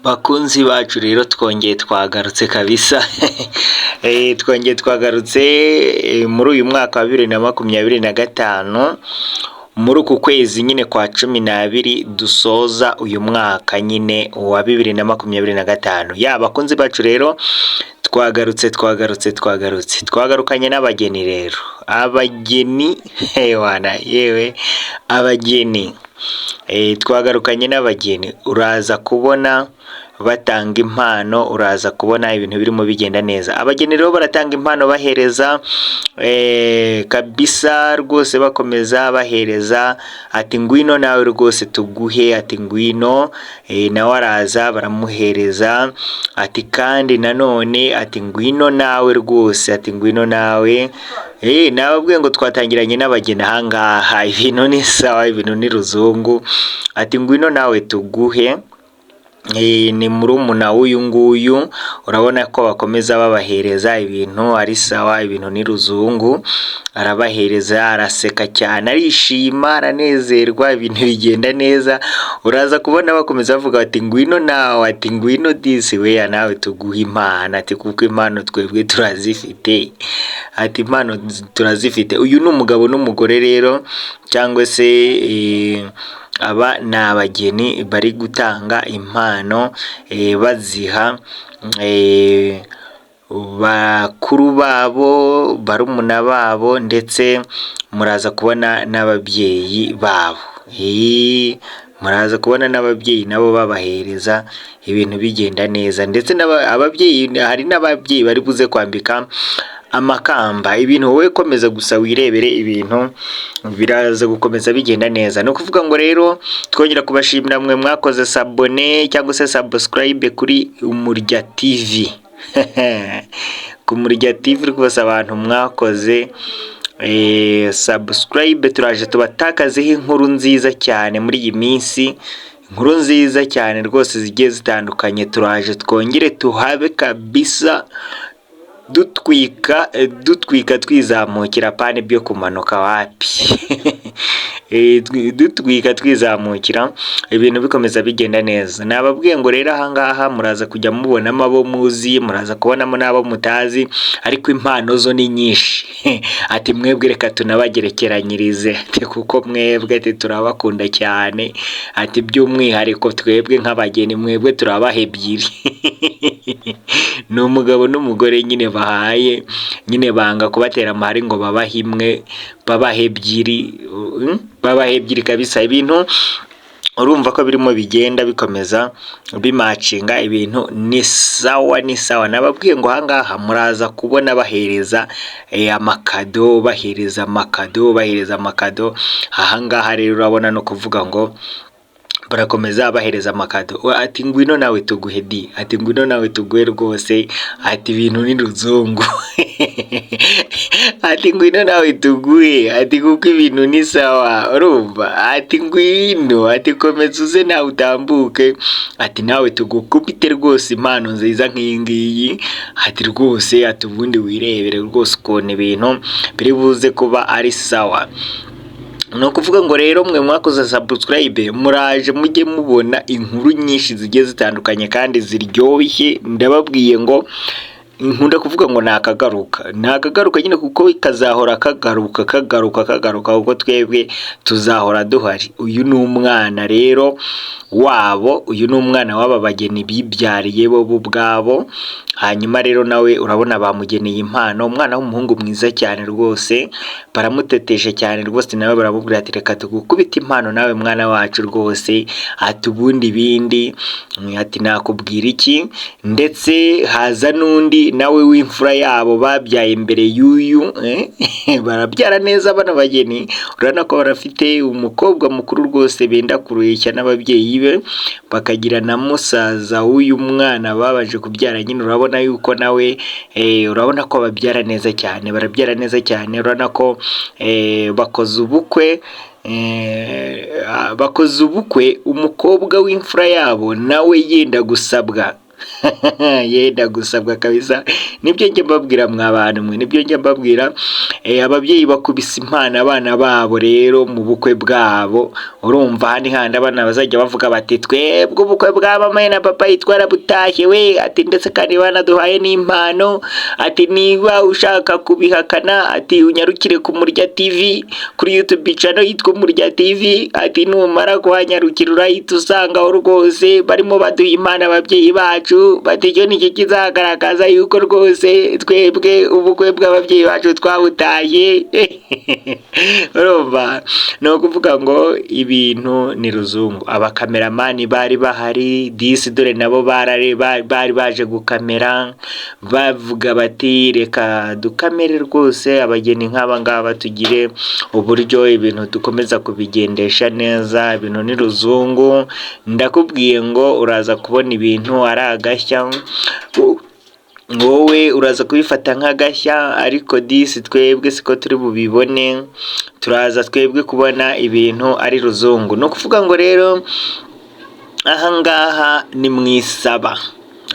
Bakunzi bacu rero twongeye twagarutse kabisa twongeye twagarutse muri uyu mwaka wa 2025 muri uku kwezi nyine kwa 12 dusoza uyu mwaka nyine wa 2025. Ya bakunzi bacu rero twagarukanye n'abageni rero, abageni hewana yewe abageni twagarukanye n'abageni, uraza kubona batanga impano, uraza kubona ibintu birimo bigenda neza. Abageni rero baratanga impano bahereza kabisa rwose, bakomeza bahereza ati ngwino nawe rwose tuguhe, ati ngwino nawe araza baramuhereza, ati kandi nanone ati ngwino nawe rwose, ati ngwino nawe nababwiye ngo twatangiranye n'abageni ahangaha, ibintu ni sawa, ibintu ni ruzungu, ati ngwino nawe tuguhe. Ni murumuna w'uyu nguyu, urabona ko bakomeza babahereza ibintu ari sawa, ibintu ni ruzungu, arabahereza araseka cyane, arishima, aranezerwa, ibintu bigenda neza. Uraza kubona bakomeza bavuga ati ngwino nawe, ati ngwino disi we nawe tuguha impano, ati kuko impano twebwe turazifite, ati impano turazifite. Uyu ni umugabo n'umugore rero, cyangwa se aba ni abageni bari gutanga impano baziha bakuru babo, barumuna babo, ndetse muraza kubona n'ababyeyi babo, muraza kubona n'ababyeyi nabo babahereza, ibintu bigenda neza. Ndetse ababyeyi, hari n'ababyeyi bari buze kwambika amakamba. Ibintu wowe komeza gusa wirebere, ibintu biraza gukomeza bigenda neza. No kuvuga ngo rero twongera kubashimira mwe mwakoze sabone cyangwa se subscribe kuri Umurya TV ku Murya TV rwose, abantu mwakoze subscribe, turaje tubatakazeho inkuru nziza cyane muri iyi minsi, inkuru nziza cyane rwose zigiye zitandukanye. Turaje twongere tuhabe kabisa, dutwika twizamukira, pane byo kumanuka wapi dutwika twizamukira, ibintu bikomeza bigenda neza. Nababwiye ngo rero ahangaha muraza kujya mubonamo abo muzi, muraza kubonamo n'abo mutazi, ariko impano zo ni nyinshi ati mwebwe reka tunabagerekeranyirize, ati kuko mwebwe ati turabakunda cyane, ati by'umwihariko twebwe nk'abageni mwebwe turabaha ebyiri ni umugabo n'umugore nyine bahaye, nyine banga kubatera amahari ngo babahe imwe, babahe ebyiri kabisa. Ibintu urumva ko birimo bigenda bikomeza bimacinga, ibintu ni sawa ni sawa. Nababwiye ngo ahangaha muraza kubona bahereza amakado, bahereza amakado. Ahangaha rero urabona no kuvuga ngo barakomeza bahereza amakado, ati ngwino nawe tuguhe di, ati ngwino nawe tuguhe rwose, ati ibintu ni ruzungu ati ngwino nawe tuguhe, ati kuko ibintu ni sawa, urumva, ati ngwino, ati komeza uze nawe utambuke, ati nawe tugukubite rwose impano nziza nk'iyi ngiyi, ati rwose, ati ubundi wirebere rwose ukuntu ibintu biri buze kuba ari sawa. No kuvuga ngo rero mwe mwakoze subscribe, muraje mujye mubona inkuru nyinshi zigiye zitandukanye kandi ziryoshye. Ndababwiye ngo nkunda kuvuga ngo nakagaruka nyine, kuko kazahora kagaruka kuko twebwe tuzahora duhari. Uyu ni umwana rero wabo, uyu ni umwana w'aba bageni bibyariye bo ubwabo. Hanyuma rero nawe urabona bamugeneye impano, umwana w'umuhungu mwiza cyane rwose, baramutetesha cyane rwose, nawe baramubwira ati reka tugukubita impano nawe mwana wacu rwose, ati ubundi bindi, ati nakubwira iki. Ndetse haza n'undi nawe w'imfura yabo babyaye imbere y'uyu barabyara neza bano bageni, urabona ko barafite umukobwa mukuru rwose benda kureshya n'ababyeyi be, bakagira na musaza w'uyu mwana babaje kubyara nyine. Urabona yuko nawe urabona ko babyara neza cyane, barabyara neza cyane. Urabona ko bakoze ubukwe umukobwa w'imfura yabo nawe yenda gusabwa yenda gusabwa kabisa. Nibyo njye mbabwira mwa bantu mwe, nibyo njye mbabwira. Ababyeyi bakubise impano abana babo rero mu bukwe bwabo. Urumva hani handi abana bazajya bavuga bati twebwe ubukwe bwa mama na papa yitwara butashye we, ati ndetse kandi banaduhaye n'impano, ati niba ushaka kubihakana ati unyarukire ku Murya TV kuri YouTube channel yitwa Murya TV, ati numara kuhanyarukira urahita usangaho rwose barimo baduha impano ababyeyi bacu, bati icyo nicyo kizagaragaza yuko rwose twebwe ubukwe bw'ababyeyi bacu twabutaye. Urumva no kuvuga ngo ibintu ni ruzungu. Abakameramani bari bahari disi, dore nabo bari baje gukamera, bavuga bati reka dukamere rwose abageni nk'aba ngaba tugire uburyo ibintu dukomeza kubigendesha neza. Ibintu ni ruzungu, ndakubwiye ngo uraza kubona ibintu ari agashya, wowe uraza kubifata nk'agashya, ariko disi twebwe siko turi bubibone, turaza twebwe kubona ibintu ari ruzungu. No kuvuga ngo rero ahangaha ni mwisaba,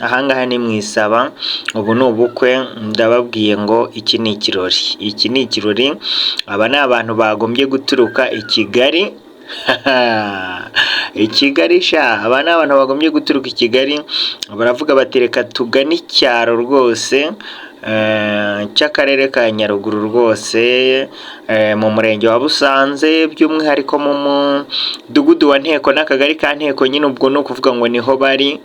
ahangaha ni mwisaba, ubu ni ubukwe. Ndababwiye ngo iki ni ikirori, iki ni ikirori. Aba ni abantu bagombye guturuka i Kigali. I Kigali sha, aba ni abantu bagombye guturuka i Kigali, baravuga bati reka tugane icyaro rwose cy'akarere ka Nyaruguru rwose, mu murenge wa Busanze, by'umwihariko mu mudugudu wa Nteko n'akagari ka Nteko. Nyine ubwo no kuvuga ngo niho bari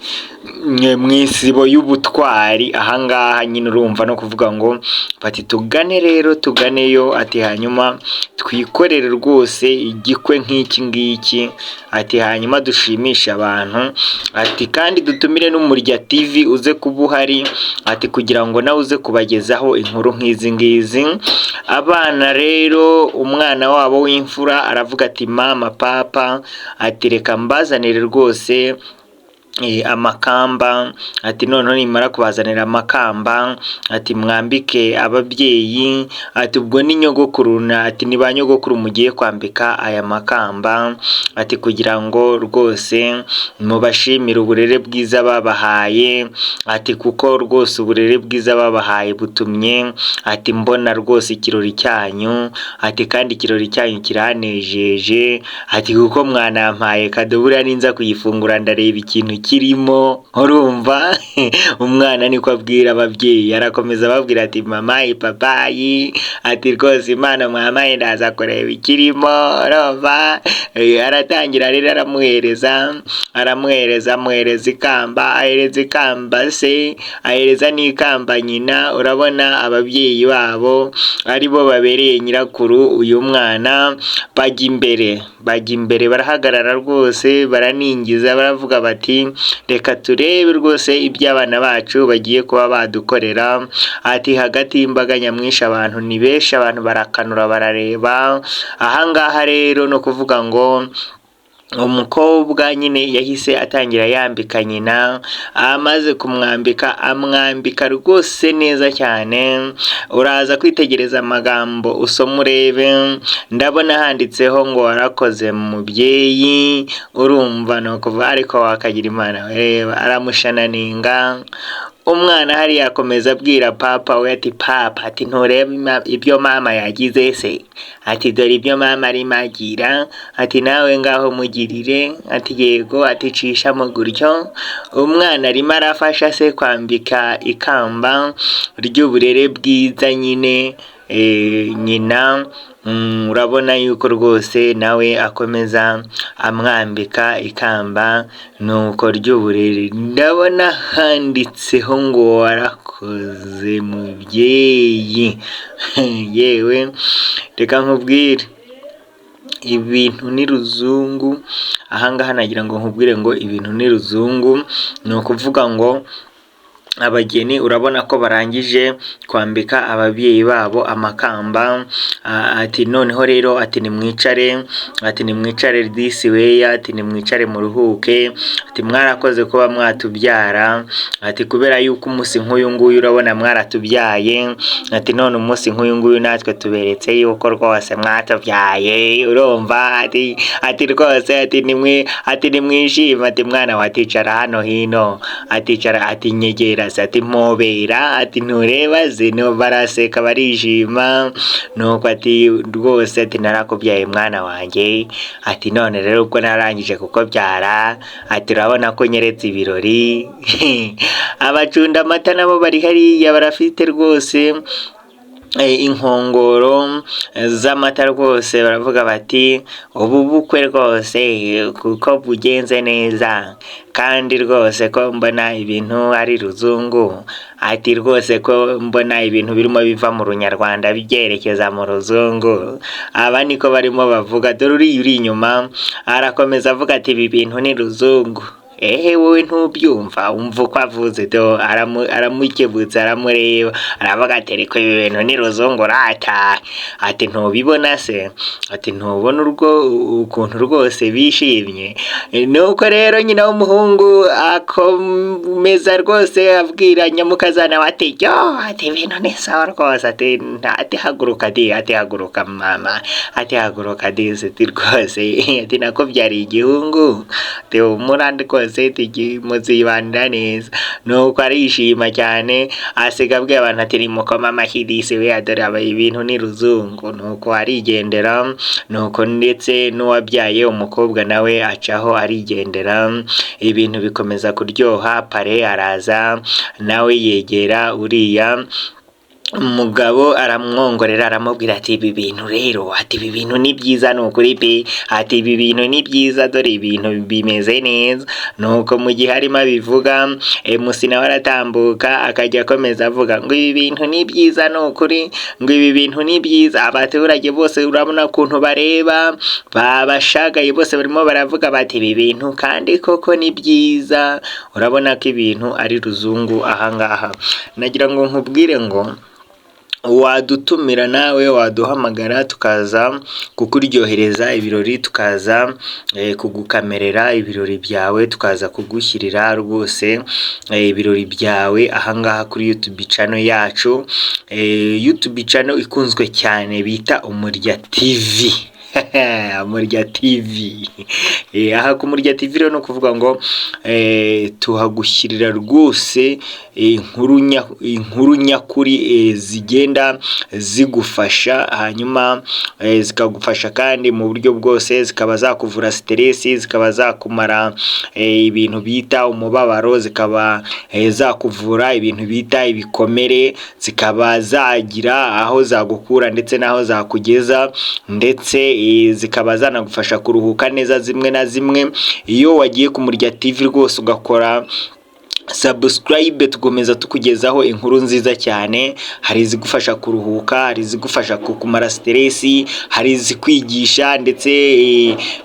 mu isibo y'ubutwari ahangaha. Nyine urumva no kuvuga ngo bati tugane rero, tuganeyo, ati hanyuma twikorere rwose igikwe nk'iki ngiki, ati hanyuma dushimisha abantu, ati kandi dutumire n'Umurya TV uze kuba uhari, ati kugira ngo nawe uze kubagezaho inkuru nk'izi ngizi. Abana rero umwana wabo w'imfura aravuga ati mama papa, ati reka mbazanire rwose amakamba, ati noneho nimara kubazanira amakamba, ati mwambike ababyeyi, ati ubwo ni nyogokuru, ati ni ba nyogokuru mugiye kwambika aya makamba, ati kugira ngo rwose mubashimire uburere bwiza babahaye, ati kuko rwose uburere bwiza babahaye butumye, ati mbona rwose ikirori cyanyu, ati kandi ikirori cyanyu kiranejeje, ati kuko mwanampaye kado, buriya ninza kuyifungura ndareba ikintu kirimo. Urumva umwana niko abwira ababyeyi, arakomeza ababwira ati mamayi papayi, ati rwose imana mwamaye ndaza kureba ikirimo. Urumva aratangira rero amuhereza ikamba, ahereza ikamba se, ahereza n'ikamba nyina. Urabona ababyeyi babo ari bo babereye nyirakuru uyu mwana, bajya imbere barahagarara rwose, baraningiza, baravuga bati reka turebe rwose ibyo abana bacu bagiye kuba badukorera. Ati hagati y'imbaga nyamwinshi abantu ni benshi, abantu barakanura barareba. Ahangaha rero no kuvuga ngo umukobwa nyine yahise atangira yambika nyina, amaze kumwambika amwambika rwose neza cyane. Uraza kwitegereza amagambo usoma urebe, ndabona handitseho ngo warakoze mubyeyi. Urumva no kuva, ariko wakagira imana, reba aramushananinga. Umwana hari yakomeza abwira papa we ati papa, ati ntureba ibyo mama yagize se, ati dore ibyo mama arimo agira, ati nawe ngaho mugirire, ati yego, ati cishamo gutyo. Umwana arimo arafasha se kwambika ikamba ry'uburere bwiza nyine nyina. Urabona yuko rwose nawe akomeza amwambika ikamba nuko ry'uburere. Ndabona handitseho ngo warakoze mubyeyi. Yewe reka nkubwire, ibintu ni ruzungu. Ahangaha nagira ngo nkubwire ngo ibintu ni ruzungu. Ni ukuvuga ngo abageni urabona ko barangije kwambika ababyeyi babo amakamba. Ati noneho rero ati nimwicare disi weya, ati nimwicare muruhuke, ati mwarakoze kuba mwatubyara, ati kubera yuko umunsi nk'uyu nguyu urabona mwaratubyaye, ati none umunsi nk'uyu nguyu natwe tuberetse yuko rwose mwatubyaye, urumva ati rwose ati nimwishima, ati mwana waticara hano hino, aticara, ati nyegera, ati mpobera, ati ntureba zino, baraseka barishima. Nuko ati rwose ati narakubyaye mwana wanjye, ati none rero ubwo narangije kukubyara, ati urabona ko nyeretse ibirori. Abacunda amata nabo bari hariya barafite rwose inkongoro z'amata rwose, baravuga bati ubu bukwe rwose kuko bugenze neza, kandi rwose ko mbona ibintu ari ruzungu, ati rwose ko mbona ibintu birimo biva mu runyarwanda byerekeza mu ruzungu. Aba niko barimo bavuga. Dore uri inyuma arakomeza avuga ati ibi bintu ni ruzungu. Wowe ntubyumva, umva uko avuze, do aramukebutse, aramureba, aravuga ati reko ibi bintu ni ruzungu rata, ati ntubibona se, ati ntubona ukuntu rwose bishimye. Nuko rero nyina w'umuhungu akomeza rwose abwira nyamukazana ati ati ibintu ni sawa rwose, ati haguruka di, ati haguruka mama, ati haguruka di, ati rwose ati nakubyariye igihungu, ati umurandi rwose muzibanira neza. Nuko arishima cyane, asiga abwiye abantu ati nimukoma amashyi disi we, dore ibintu ni ruzungu. Nuko arigendera, nuko ndetse n'uwabyaye umukobwa nawe acaho arigendera. Ibintu bikomeza kuryoha. Pare araza nawe yegera uriya umugabo aramwongorera, aramubwira ati ibi bintu rero, ati ibi bintu ni byiza, ni ukuri pe, ati ibi bintu ni byiza, dore ibintu bimeze neza. Nuko mu gihe arimo abivuga, MC nawe aratambuka akajya akomeza avuga ngo ibi bintu ni byiza, ni ukuri ngo ibi bintu ni byiza. Abaturage bose urabona ukuntu bareba, babashagaye bose barimo baravuga bati ibi bintu kandi koko ni byiza. Urabona ko ibintu ari ruzungu ahangaha. Nagira ngo nkubwire ngo wadutumira nawe, waduhamagara tukaza kukuryohereza ibirori, tukaza kugukamerera ibirori byawe, tukaza kugushyirira rwose ibirori byawe ahangaha kuri YouTube channel yacu, YouTube channel ikunzwe cyane bita Umurya TV. Umurya TV. Aha ku Umurya TV rero no kuvuga ngo tuhagushyirira rwose inkuru nyakuri zigenda zigufasha, hanyuma zikagufasha kandi mu buryo bwose, zikaba zakuvura stress, zikaba zakumara ibintu bita umubabaro, zikaba zakuvura ibintu bita ibikomere, zikaba zagira aho zagukura ndetse naho zakugeza, ndetse zikaba zanagufasha kuruhuka neza zimwe na zimwe. Iyo wagiye ku Umurya TV rwose ugakora subscribe, tugomeza tukugezaho inkuru nziza cyane. Hari izigufasha kuruhuka, hari izigufasha kumara stress, hari izikwigisha ndetse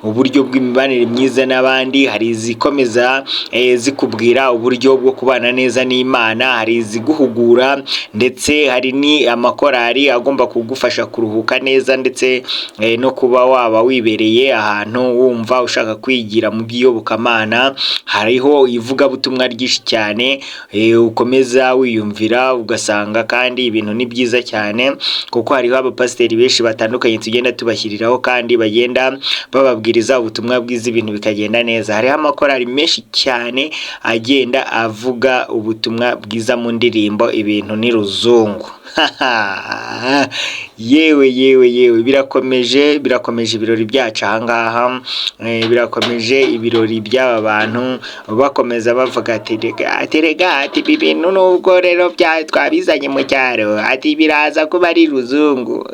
uburyo bw'imibanire myiza n'abandi, hari izikomeza zikubwira uburyo bwo kubana neza n'Imana, hari iziguhugura, ndetse hari ni amakorari agomba kugufasha kuruhuka neza, ndetse no kuba waba wibereye ahantu wumva ushaka kwigira mu by'iyobokamana. Hariho ivugabutumwa ryinshi cyane ukomeza wiyumvira ugasanga kandi ibintu ni byiza cyane, kuko hariho abapasiteri benshi batandukanye tugenda tubashyiriraho kandi bagenda bababwiriza ubutumwa bwiza, ibintu bikagenda neza. Hariho amakorari menshi cyane agenda avuga ubutumwa bwiza mu ndirimbo, ibintu ni ruzungu. yewe birakomeje ibirori byacu ahangaha, birakomeje ibirori by'aba bantu bakomeza bavuga ati rega ati ibi bintu nubwo rero twabizanye mu cyaro, ati biraza kuba ari ruzungu,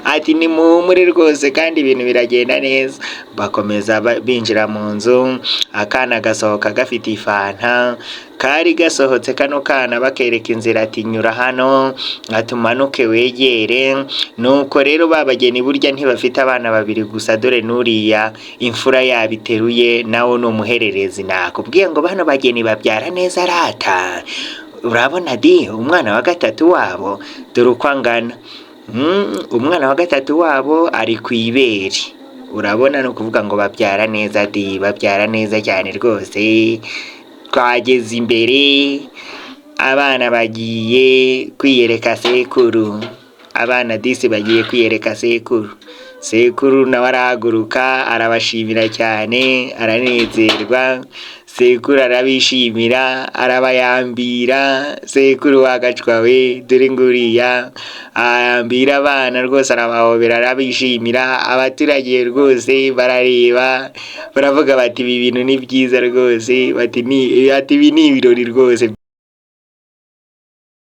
ati ni muhumure rwose kandi ibintu biragenda neza. Bakomeza binjira mu nzu, akana gasohoka gafite ifanta, kari gasohotse kano kana bakereka inzira ati nyura hano, atumanuke wegere. Nuko rero babageni burya ntibafite abana babiri gusa, dore nuriya imfura yabiteruye nawo ni umuhererezi. Nakubwiye ngo bano bageni babyara neza rata. urabona di umwana wa gatatu wabo dore uko angana. Umwana wa gatatu wabo ari ku ibere, urabona ni ukuvuga ngo babyara neza di, babyara neza cyane rwose. Twageze imbere, abana bagiye kwiyereka sekuru, abana disi bagiye kwiyereka sekuru. Sekuru nawe arahaguruka arabashimira cyane, aranezerwa. Sekuru arabishimira, arabayambira. Sekuru wagacwa we, dore nguriya ayambira abana rwose, arabahobera, arabishimira. Abaturage rwose barareba, baravuga bati ibi bintu ni byiza rwose, bati ibi ni ibirori rwose.